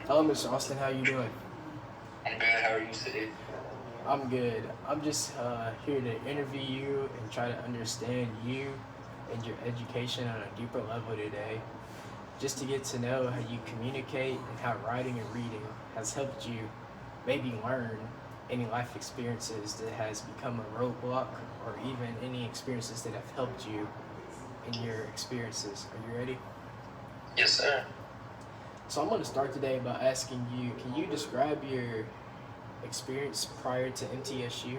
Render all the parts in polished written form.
Hello, Mr. Austin. How you doing? I'm good. How are you today? I'm good. I'm just here to interview you and try to understand you and your education on a deeper level today. Just to get to know how you communicate and how writing and reading has helped you maybe learn any life experiences that has become a roadblock or even any experiences that have helped you in your experiences. Are you ready? Yes, sir. So I'm going to start today by asking you, can you describe your experience prior to MTSU?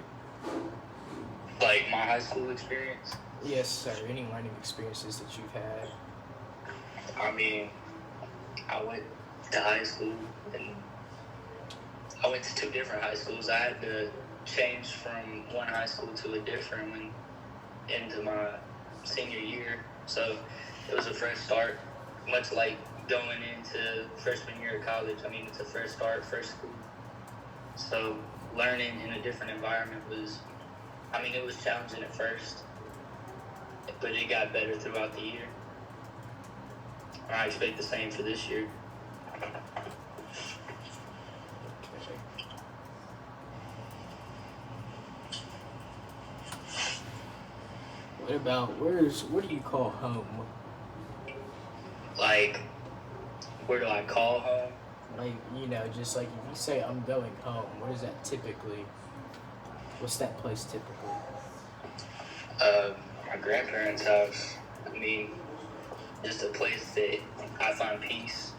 Like my high school experience. Yes, sir. Any learning experiences that you've had? I mean, I went to high school and I went to two different high schools. I had to change from one high school to a different one into my senior year. So it was a fresh start, much like going into freshman year of college. I mean, it's a fresh start, fresh school. So learning in a different environment was, I mean, it was challenging at first, but it got better throughout the year. I expect the same for this year. Okay. What do you call home? Like, where do I call home? Like, just like if you say I'm going home, what is that typically? What's that place typically? My grandparents' house. I mean, just a place that I find peace.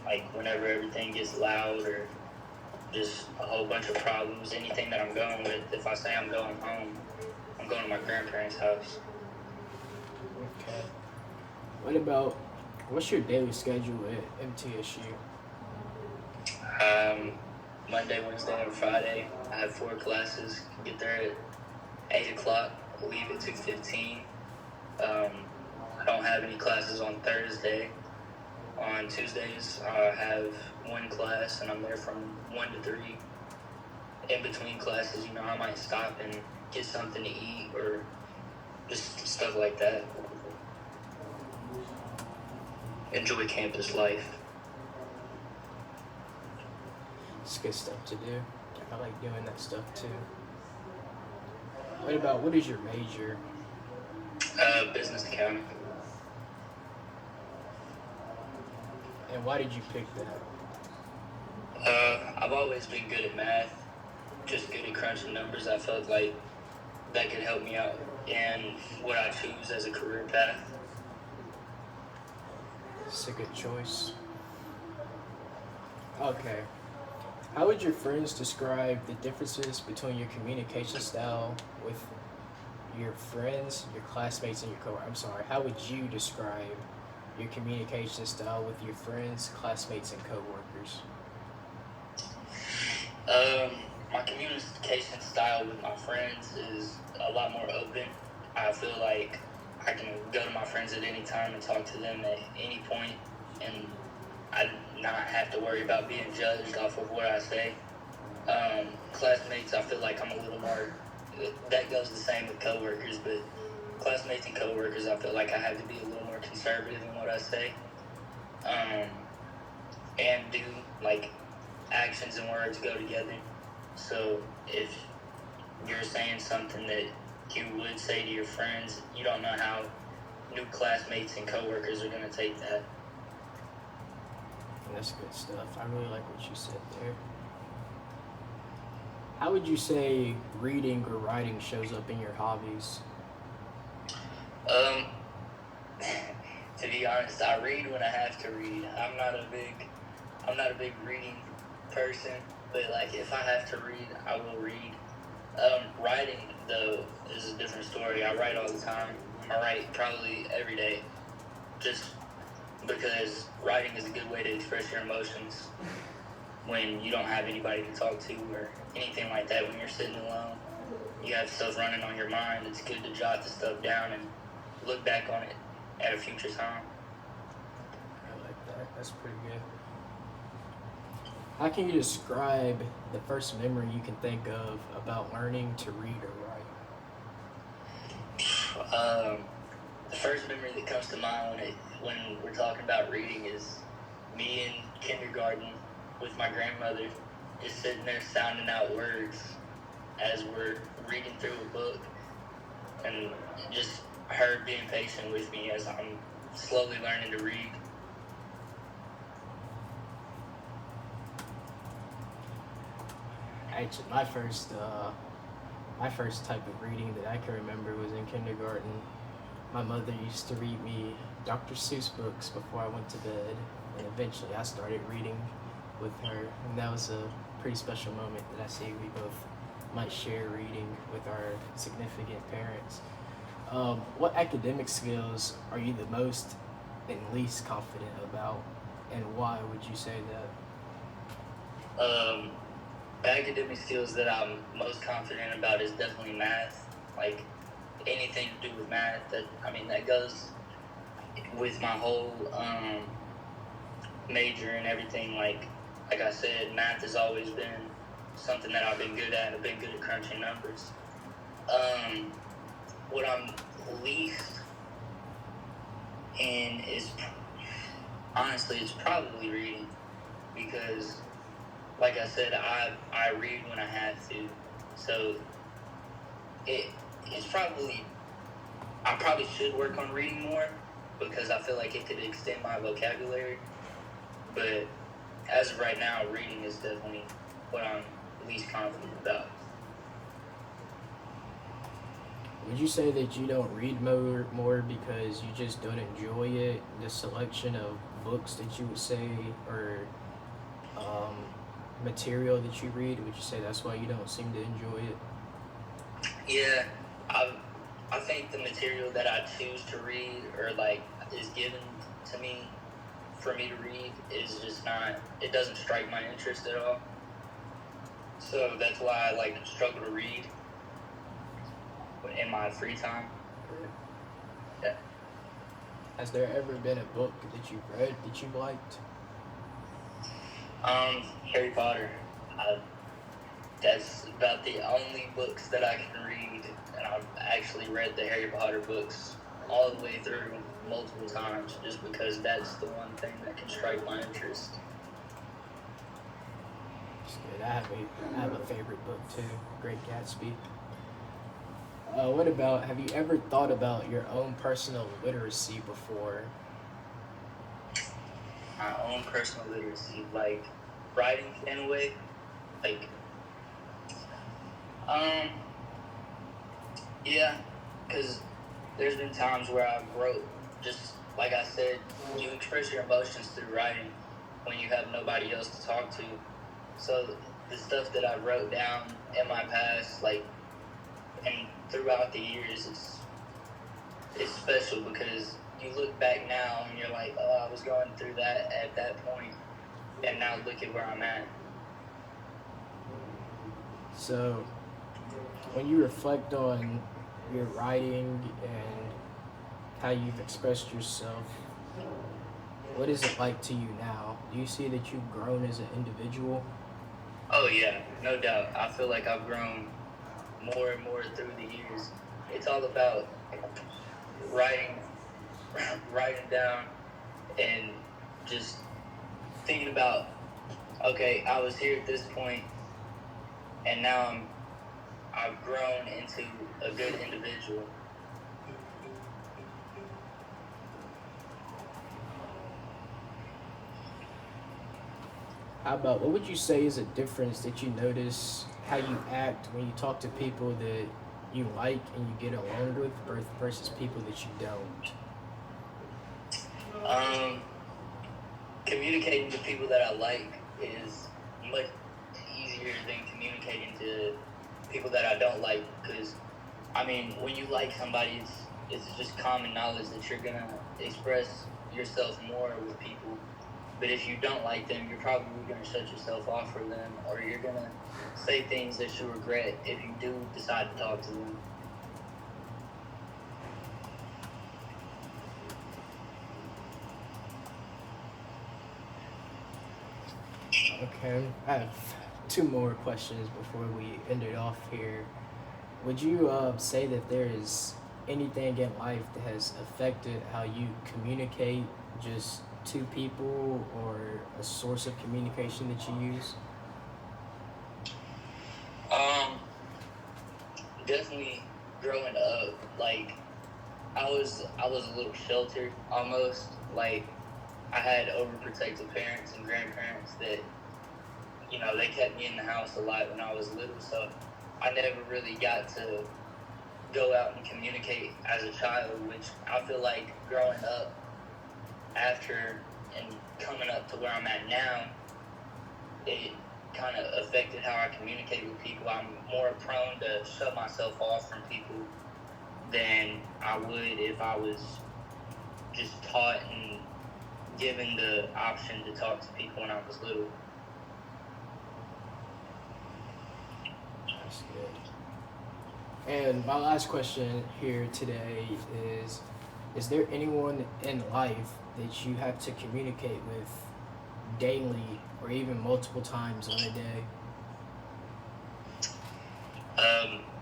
Like, whenever everything gets loud or just a whole bunch of problems, anything that I'm going with, if I say I'm going home, I'm going to my grandparents' house. Okay. What's your daily schedule at MTSU? Monday, Wednesday, and Friday, I have 4 classes. Get there at 8 o'clock, leave at 2:15. I don't have any classes on Thursday. On Tuesdays, I have one class, and I'm there from 1 to 3. In between classes, I might stop and get something to eat or just stuff like that. Enjoy campus life. It's good stuff to do. I like doing that stuff too. What is your major? Business accounting. And why did you pick that? I've always been good at math, just good at crunching numbers. I felt like that could help me out in what I choose as a career path. It's a good choice. Okay. How would your friends describe the differences between your communication style with your friends, your classmates, and your coworkers? I'm sorry. How would you describe your communication style with your friends, classmates, and coworkers? My communication style with my friends is a lot more open. I feel like I can go to my friends at any time and talk to them at any point, and I not have to worry about being judged off of what I say. Classmates, I feel like I'm a little more. That goes the same with coworkers, but classmates and coworkers, I feel like I have to be a little more conservative in what I say, and do like actions and words go together. So if you're saying something that you would say to your friends, you don't know how new classmates and coworkers are going to take that. That's good stuff. I really like what you said there. How would you say reading or writing shows up in your hobbies? Um, to be honest, I read when I have to read. I'm not a big reading person, but like if I have to read, I will read. Writing though is a different story. I write all the time. I write probably every day, just because writing is a good way to express your emotions when you don't have anybody to talk to or anything like that. When you're sitting alone, you have stuff running on your mind. It's good to jot the stuff down and look back on it at a future time. I like that. That's pretty good. How can you describe the first memory you can think of about learning to read or write? The first memory that comes to mind when we're talking about reading is me and kindergarten with my grandmother, just sitting there sounding out words as we're reading through a book, and just her being patient with me as I'm slowly learning to read. Actually, my first type of reading that I can remember was in kindergarten. My mother used to read me Dr. Seuss books before I went to bed, and eventually I started reading with her, and that was a pretty special moment that I see we both might share reading with our significant parents. What academic skills are you the most and least confident about, and why would you say that? The academic skills that I'm most confident about is definitely math. Like anything to do with math. That goes with my whole major and everything. Like I said, math has always been something that I've been good at. I've been good at crunching numbers. What I'm least in is honestly, it's probably reading, because like I said, I read when I have to. So it's probably, I probably should work on reading more, because I feel like it could extend my vocabulary. But as of right now, reading is definitely what I'm least confident about. Would you say that you don't read more because you just don't enjoy it, the selection of books that you would say, or material that you read? Would you say that's why you don't seem to enjoy it? Yeah, I think the material that I choose to read, or is given to me for me to read, is just not, it doesn't strike my interest at all. So that's why I struggle to read in my free time. Yeah. Has there ever been a book that you've read that you liked? Harry Potter. That's about the only books that I can read, and I've actually read the Harry Potter books all the way through multiple times, just because that's the one thing that can strike my interest. It's good. I have a favorite book too, Great Gatsby. Have you ever thought about your own personal literacy before? My own personal literacy, like writing in a way, yeah, because there's been times where I've wrote, just like I said, you express your emotions through writing when you have nobody else to talk to. So the stuff that I wrote down in my past, and throughout the years, it's special, because you look back now and you're like, oh, I was going through that at that point, and now look at where I'm at. So, when you reflect on your writing and how you've expressed yourself, what is it like to you now? Do you see that you've grown as an individual? Oh yeah, no doubt. I feel like I've grown more and more through the years. It's all about writing down, and just thinking about, okay, I was here at this point, and now I've grown into a good individual. How about, what would you say is a difference that you notice how you act when you talk to people that you like and you get along with versus people that you don't? Communicating to people that I like is much easier than communicating to people that I don't like, because when you like somebody, it's just common knowledge that you're gonna express yourself more with people. But if you don't like them, you're probably gonna shut yourself off for them, or you're gonna say things that you regret if you do decide to talk to them. Okay, I have two more questions before we end it off here. Would you say that there is anything in life that has affected how you communicate, just go-to people or a source of communication that you use? Um, Definitely growing up, like I was a little sheltered almost. Like I had overprotective parents and grandparents that they kept me in the house a lot when I was little, so I never really got to go out and communicate as a child, which I feel like growing up after and coming up to where I'm at now, it kind of affected how I communicate with people. I'm more prone to shut myself off from people than I would if I was just taught and given the option to talk to people when I was little. That's good. And my last question here today is there anyone in life that you have to communicate with daily or even multiple times on a day?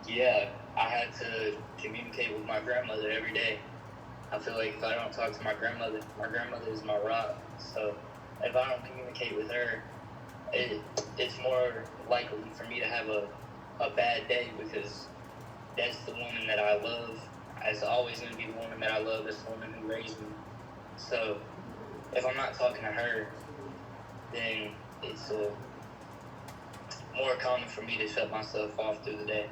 Yeah, I had to communicate with my grandmother every day. I feel like if I don't talk to my grandmother is my rock. So if I don't communicate with her, it's more likely for me to have a bad day, because that's the woman that I love. It's always going to be the woman that I love. It's the woman who raised me. So if I'm not talking to her, then it's more common for me to shut myself off through the day.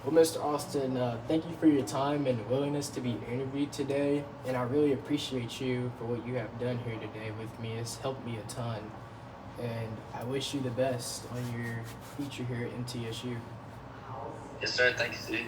Well, Mr. Austin, thank you for your time and willingness to be interviewed today. And I really appreciate you for what you have done here today with me. It's helped me a ton. And I wish you the best on your future here at MTSU. Yes, sir. Thank you, Sid.